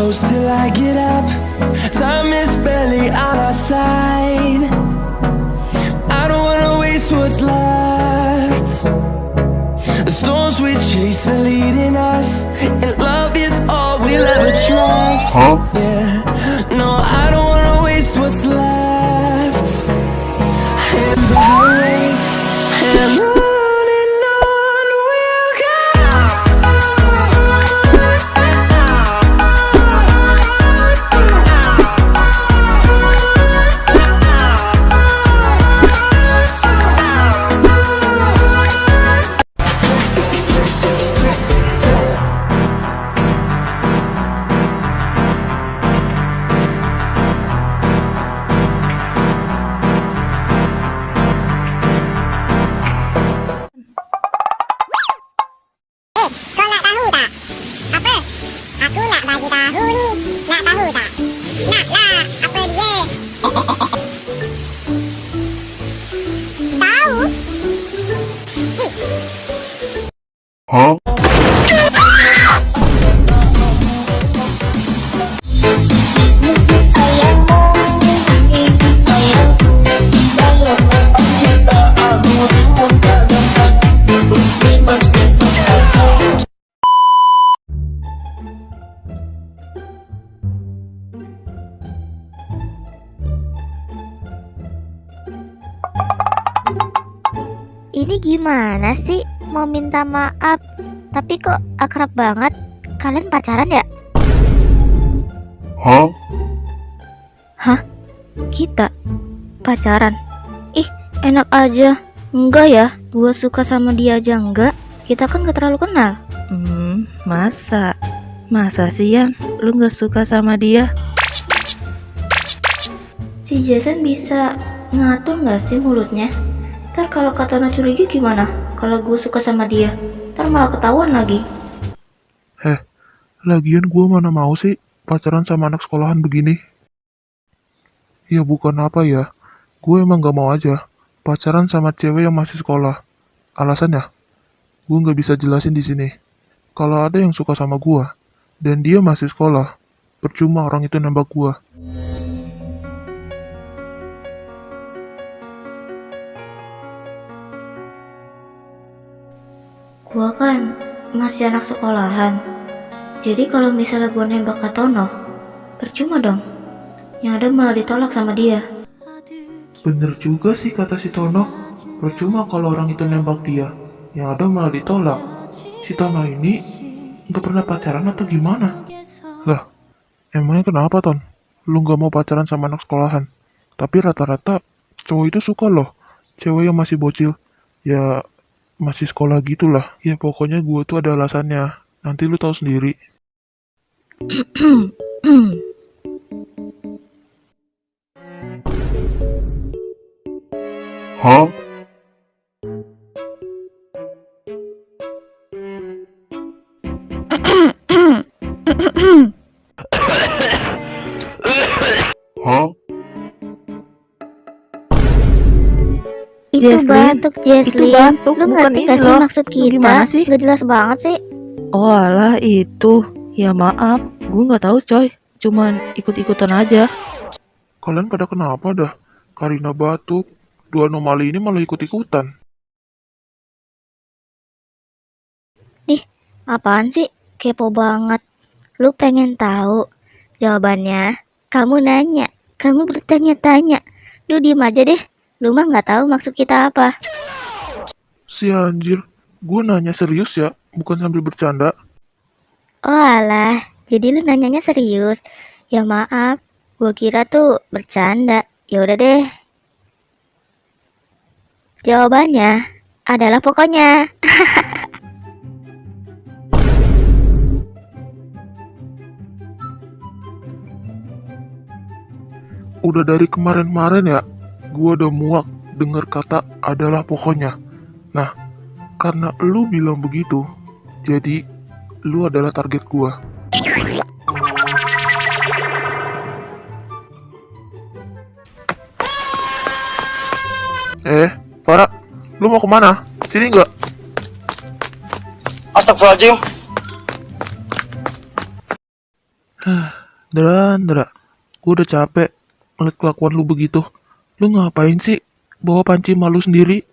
close till I get up. Time is barely on our side. I don't wanna waste what's left. The storms we chase are leading us, and love is all we'll ever trust. Yeah, no, I don't wanna waste what's left. And the highways, and on we'll go. Kau nak tahu tak? Apa? Aku nak bagi tahu ni. Nak tahu tak? Nak lah. Apa dia? Tahu? Huh? Ini gimana sih mau minta maaf, tapi kok akrab banget? Kalian pacaran ya? Hah? Hah? Kita pacaran? Ih, enak aja. Enggak ya, gua suka sama dia aja enggak. Kita kan gak terlalu kenal. Masa? Masa sih Yan, lu gak suka sama dia? Si Jason bisa ngatur gak sih mulutnya? Ntar kalau Katana curiga gimana? Kalau gue suka sama dia, ntar malah ketahuan lagi. Lagian gue mana mau sih pacaran sama anak sekolahan begini? Ya bukan apa ya, gue emang gak mau aja pacaran sama cewek yang masih sekolah. Alasannya, gue gak bisa jelasin di sini. Kalau ada yang suka sama gue dan dia masih sekolah, percuma orang itu nembak gue. Gua kan masih anak sekolahan. Jadi kalau misalnya gua nembak Katono, percuma dong. Yang ada malah ditolak sama dia. Bener juga sih kata si Tono, percuma kalau orang itu nembak dia, yang ada malah ditolak. Si Tono ini gak pernah pacaran atau gimana? Lah, emangnya kenapa Ton? Lu gak mau pacaran sama anak sekolahan? Tapi rata-rata cowok itu suka loh, cewek yang masih bocil. Ya masih sekolah gitulah. Ya pokoknya gue tuh ada alasannya. Nanti lu tahu sendiri. Hah? Hah? Itu batuk, Jesslyn. Itu batuk, Lu bukan ngerti ini gak sih loh. maksud kita? Gimana sih? Gak jelas banget sih. Oh alah itu. Ya maaf, gue gak tahu coy. Cuman ikut-ikutan aja. Kalian pada kenapa dah? Karina batuk. Dua anomali ini malah ikut-ikutan. Apaan sih? Kepo banget. Lu pengen tahu jawabannya? Kamu nanya. Kamu bertanya-tanya. Lu diem aja deh. Lu mah gak tahu maksud kita apa. Si anjir, gue nanya serius ya, bukan sambil bercanda. Oh alah, jadi lu nanyanya serius. Ya maaf, gua kira tuh bercanda. Ya udah deh. Jawabannya adalah pokoknya. Udah dari kemarin-kemarin ya, gue udah muak denger kata adalah pokoknya. Nah, karena lu bilang begitu, jadi lu adalah target gue. Farah, lu mau kemana? Sini nggak? Astagfirullahaladzim. Dra, gue udah capek ngeliat kelakuan lu begitu. Lu ngapain sih bawa panci malu sendiri?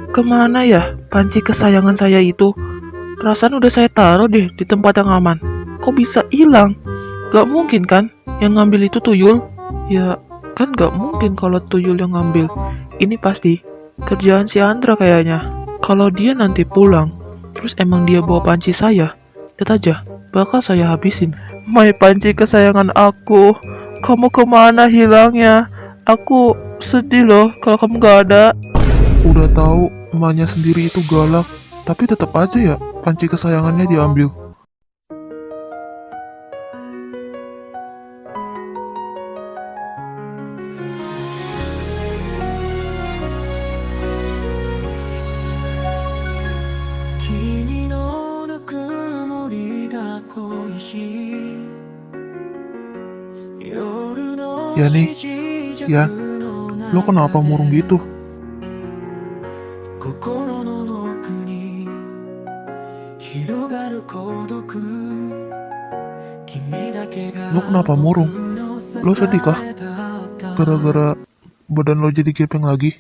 Kemana ya panci kesayangan saya itu? Perasaan udah saya taruh deh di tempat yang aman. Kok bisa hilang? Gak mungkin kan yang ngambil itu tuyul? Ya kan gak mungkin kalau tuyul yang ngambil. Ini pasti kerjaan si Andra kayaknya. Kalau dia nanti pulang, terus emang dia bawa panci saya, lihat aja, bakal saya habisin. My panci kesayangan aku, kamu kemana hilangnya? Aku sedih loh kalau kamu gak ada. Udah tahu emaknya sendiri itu galak, tapi tetap aja ya panci kesayangannya diambil. Yani, ya, lo kenapa murung gitu? Lo kenapa murung? Lo sedih kah? Gara-gara badan lo jadi gepeng lagi?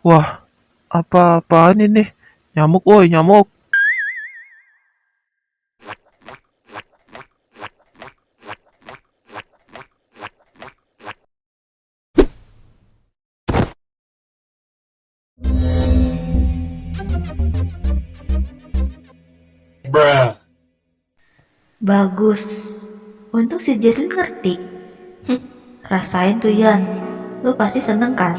Wah, apa-apaan ini? Nyamuk woi, nyamuk. Bagus. Untung si Jesslyn ngerti. Rasain tuh Yan. Lu pasti seneng kan?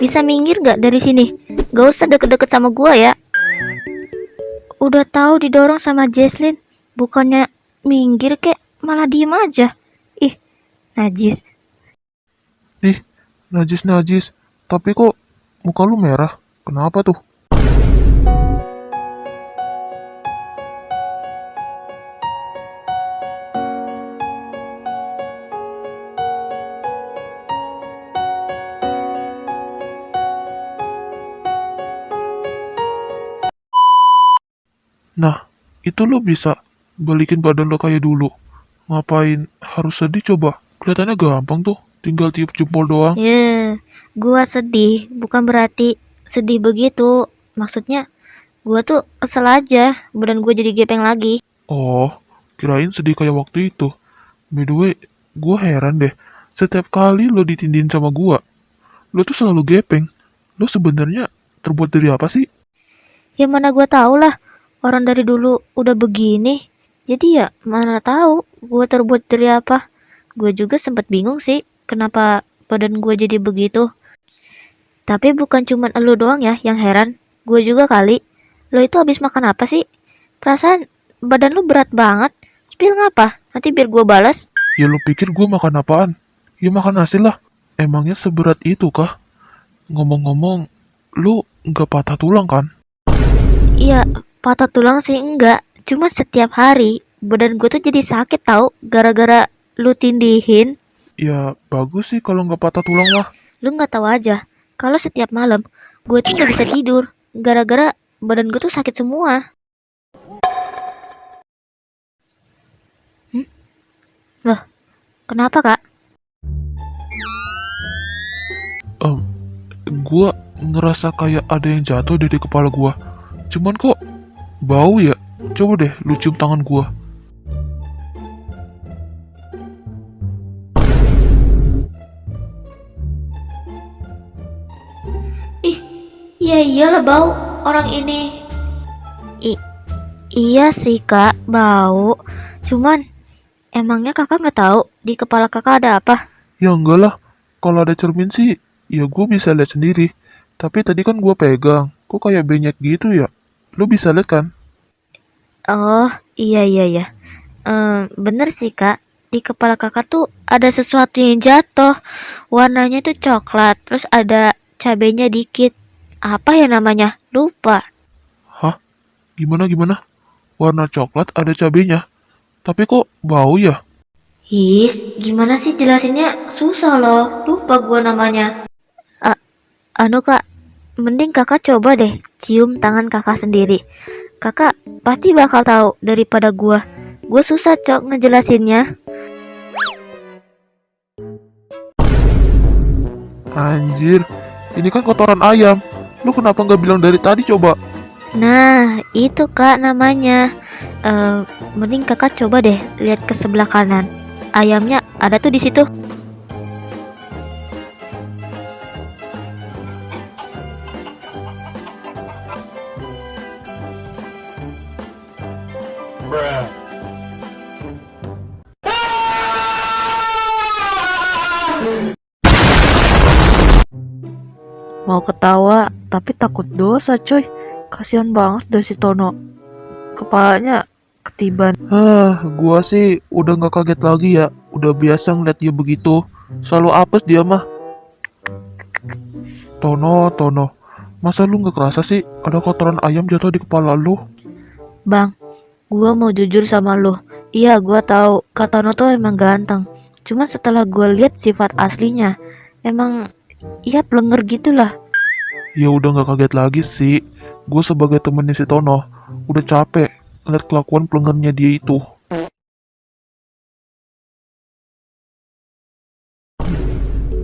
Bisa minggir gak dari sini? Gak usah deket-deket sama gua ya. Udah tahu didorong sama Jesslyn, bukannya minggir kek, malah diem aja. Ih, najis. Ih, najis. Tapi kok muka lu merah? Kenapa tuh? Nah, itu lo bisa balikin badan lo kayak dulu. Ngapain harus sedih coba? Kelihatannya gampang tuh, tinggal tiup jempol doang. Gua sedih, bukan berarti sedih begitu. Maksudnya, gua tuh kesel aja, badan gua jadi gepeng lagi. Oh, kirain sedih kayak waktu itu. By the way, gua heran deh. Setiap kali lo ditindin sama gua, lo tuh selalu gepeng. Lo sebenarnya terbuat dari apa sih? Ya mana gua tahu lah, orang dari dulu udah begini. Jadi ya mana tahu gua terbuat dari apa. Gua juga sempat bingung sih, kenapa badan gua jadi begitu. Tapi bukan cuman elu doang ya yang heran, gua juga kali. Lo itu habis makan apa sih? Perasaan badan lu berat banget. Spill ngapa? Nanti biar gua balas. Ya lo pikir gua makan apaan? Ya makan nasi lah. Emangnya seberat itu kah? Ngomong-ngomong, lu nggak patah tulang kan? Iya, patah tulang sih enggak. Cuma setiap hari badan gue tuh jadi sakit tau, gara-gara lu tindihin. Ya bagus sih kalau nggak patah tulang mah. Lu nggak tahu aja, kalau setiap malam gue tuh nggak bisa tidur, gara-gara badan gue tuh sakit semua. Loh, kenapa kak? Gua ngerasa kayak ada yang jatuh dari kepala gua. Cuman kok bau ya? Coba deh lu cium tangan gua. Iya iyalah bau orang ini. Iya sih kak, bau. Cuman emangnya kakak nggak tahu di kepala kakak ada apa? Ya enggak lah, kalau ada cermin sih, ya gue bisa lihat sendiri. Tapi tadi kan gue pegang, kok kayak benyek gitu ya? Lo bisa lihat kan? Oh, iya iya iya. Bener sih kak. Di kepala kakak tuh ada sesuatu yang jatuh. Warnanya tuh coklat. Terus ada cabenya dikit. Apa ya namanya? Lupa. Hah? Gimana? Warna coklat ada cabenya. Tapi kok bau ya? Gimana sih jelasinnya? Susah loh. Lupa gua namanya. Anu kak, mending kakak coba deh cium tangan kakak sendiri. Kakak pasti bakal tahu daripada gua. Gua susah cok ngejelasinnya. Anjir, ini kan kotoran ayam. Lu kenapa nggak bilang dari tadi coba? Nah, itu kak namanya. Mending kakak coba deh lihat ke sebelah kanan. Ayamnya ada tuh di situ. Mau ketawa, tapi takut dosa coy. Kasihan banget dari si Tono. Kepalanya ketiban. Gua sih udah nggak kaget lagi ya. Udah biasa ngeliat dia begitu. Selalu apes dia mah. Tono. Masa lu nggak kerasa sih ada kotoran ayam jatuh di kepala lu? Bang, gua mau jujur sama lu. Iya, gua tahu Kak Tono tuh emang ganteng. Cuma setelah gua lihat sifat aslinya, emang iya blenger gitulah. Ya udah nggak kaget lagi sih. Gue sebagai temennya si Tono udah capek ngeliat kelakuan pelengernya dia itu.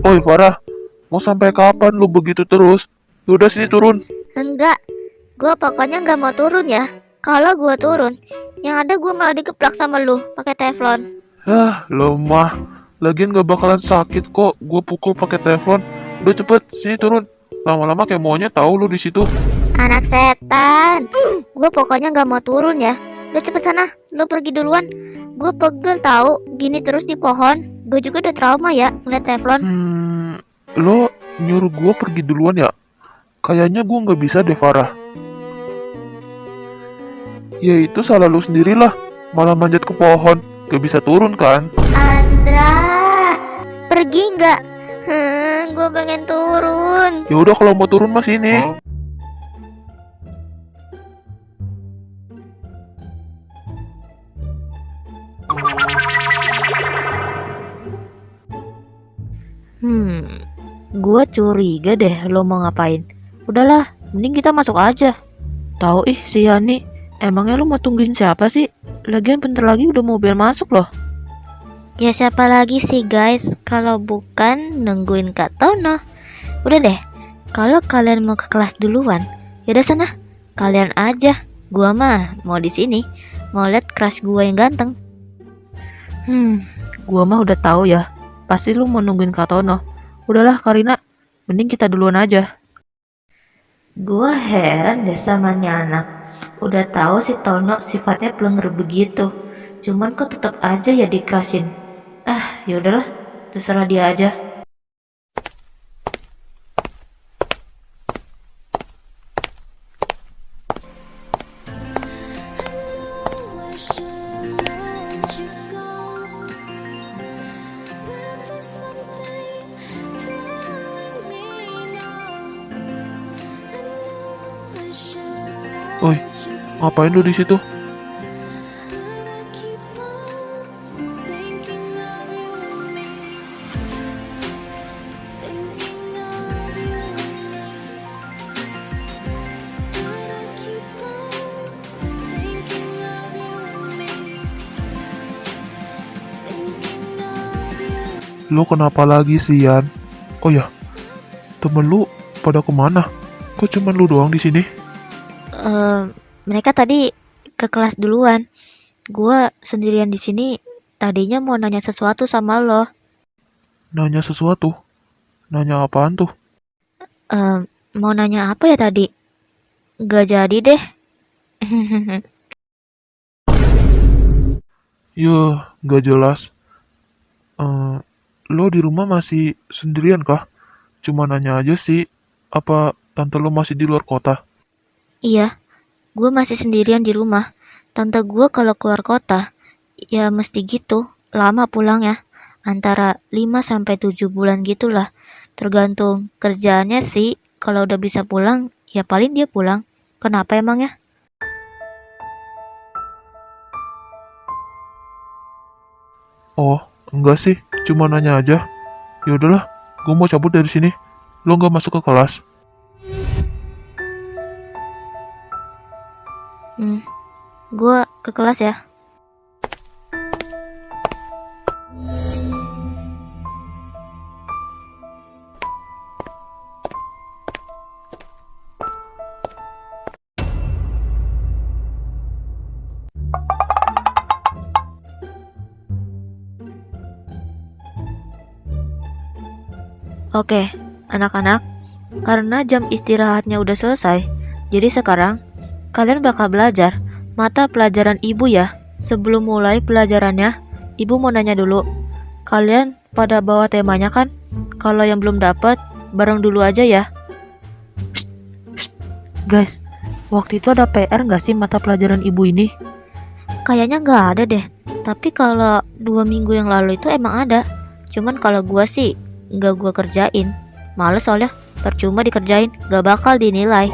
Oi Farah, mau sampai kapan lu begitu terus? Yaudah sini turun. Enggak, gua pokoknya nggak mau turun ya. Kalau gua turun, yang ada gua malah dikeplak sama lu pakai teflon. Lemah. Lagian gak bakalan sakit kok. Gue pukul pakai teflon. Udah cepet, sini turun. Lama-lama kayak maunya tahu lu di situ. Anak setan. Gue pokoknya nggak mau turun ya. Udah cepet sana, lu pergi duluan. Gue pegel tahu, gini terus di pohon. Gue juga udah trauma ya ngeliat teflon. Lo nyuruh gue pergi duluan ya? Kayaknya gue nggak bisa deh Farah. Ya itu salah lu sendirilah. Malah manjat ke pohon. Gak bisa turun kan? Andra, pergi nggak? Gue pengen turun. Ya udah kalau mau turun mas ini. Gue curiga deh lo mau ngapain. Udahlah, mending kita masuk aja. Tahu si Yani. Emangnya lu mau tungguin siapa sih? Lagian bentar lagi udah mobil masuk loh. Ya siapa lagi sih guys, kalau bukan nungguin Kak Tono. Udah deh, kalau kalian mau ke kelas duluan, yaudah sana, kalian aja. Gua mah mau di sini, mau lihat crush gua yang ganteng. Gua mah udah tahu ya. Pasti lu mau nungguin Kak Tono. Udahlah Karina, mending kita duluan aja. Gua heran deh sama nih anak. Udah tahu si Tono sifatnya blenger begitu, cuman kok tetap aja ya dikerasin. Yaudahlah, terserah dia aja. Oi, ngapain lu di situ? Lu kenapa lagi sih Yan? Oh ya, temen lu pada kemana? Kok cuman lu doang di sini? Mereka tadi ke kelas duluan. Gua sendirian di sini. Tadinya mau nanya sesuatu sama lo. Nanya sesuatu? Nanya apaan tuh? Mau nanya apa ya tadi? Gak jadi deh. Yuh, gak jelas. lo di rumah masih sendirian kah? Cuma nanya aja sih, apa tante lo masih di luar kota? Iya, gue masih sendirian di rumah. Tante gue kalau keluar kota, ya mesti gitu, lama pulang ya. Antara 5 sampai 7 bulan gitulah. Tergantung kerjaannya sih, kalau udah bisa pulang, ya paling dia pulang. Kenapa emang ya? Oh, enggak sih, cuma nanya aja. Ya udahlah, gue mau cabut dari sini. Lo nggak masuk ke kelas? Gue ke kelas ya. Oke, anak-anak, karena jam istirahatnya udah selesai, jadi sekarang kalian bakal belajar mata pelajaran ibu ya. Sebelum mulai pelajarannya, ibu mau nanya dulu. Kalian pada bawa temanya kan? Kalau yang belum dapat, bareng dulu aja ya. Guys, waktu itu ada PR nggak sih mata pelajaran ibu ini? Kayaknya nggak ada deh. Tapi kalau 2 minggu yang lalu itu emang ada. Cuman kalau gua sih nggak gua kerjain. Males soalnya, percuma dikerjain, gak bakal dinilai.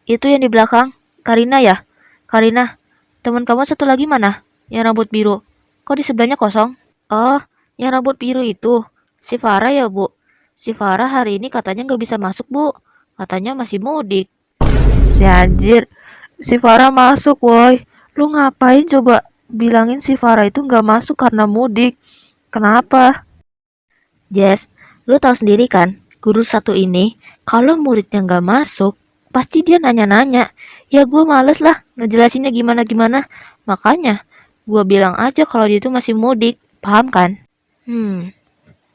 Itu yang di belakang, Karina ya? Karina, teman kamu satu lagi mana? Yang rambut biru. Kok di sebelahnya kosong? Oh, yang rambut biru itu. Si Farah ya, Bu? Si Farah hari ini katanya nggak bisa masuk, Bu. Katanya masih mudik. Si anjir, si Farah masuk woi. Lu ngapain coba bilangin si Farah itu nggak masuk karena mudik? Kenapa? Jess, lu tahu sendiri kan, guru satu ini, kalau muridnya nggak masuk, pasti dia nanya-nanya. Ya gue males lah ngejelasinnya gimana-gimana. Makanya, gue bilang aja kalau dia itu masih mudik. Paham kan?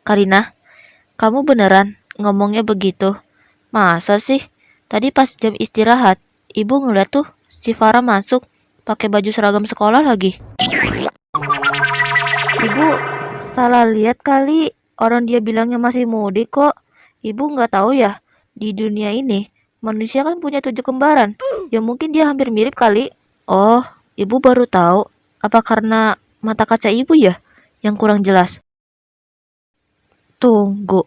Karina, kamu beneran ngomongnya begitu? Masa sih? Tadi pas jam istirahat, ibu ngeliat tuh si Farah masuk, pakai baju seragam sekolah lagi. Ibu salah lihat kali, orang dia bilangnya masih mudik kok. Ibu nggak tahu ya, di dunia ini manusia kan punya 7 kembaran. Ya mungkin dia hampir mirip kali. Oh, ibu baru tahu. Apa karena mata kaca ibu ya yang kurang jelas? Tunggu,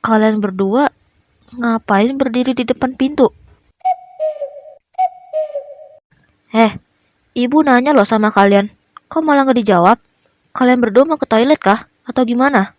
kalian berdua ngapain berdiri di depan pintu? Ibu nanya loh sama kalian. Kok malah nggak dijawab? Kalian berdua mau ke toilet kah? Atau gimana?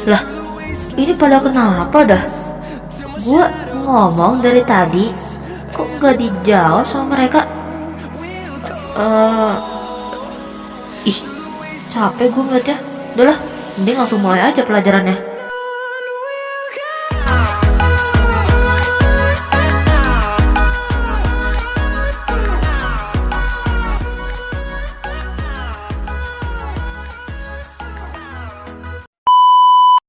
Lah, ini pada kenapa dah? Gua ngomong dari tadi, kok nggak dijawab sama mereka? Ih, capek gue ngeliatnya. Udahlah, mending langsung mulai aja pelajarannya.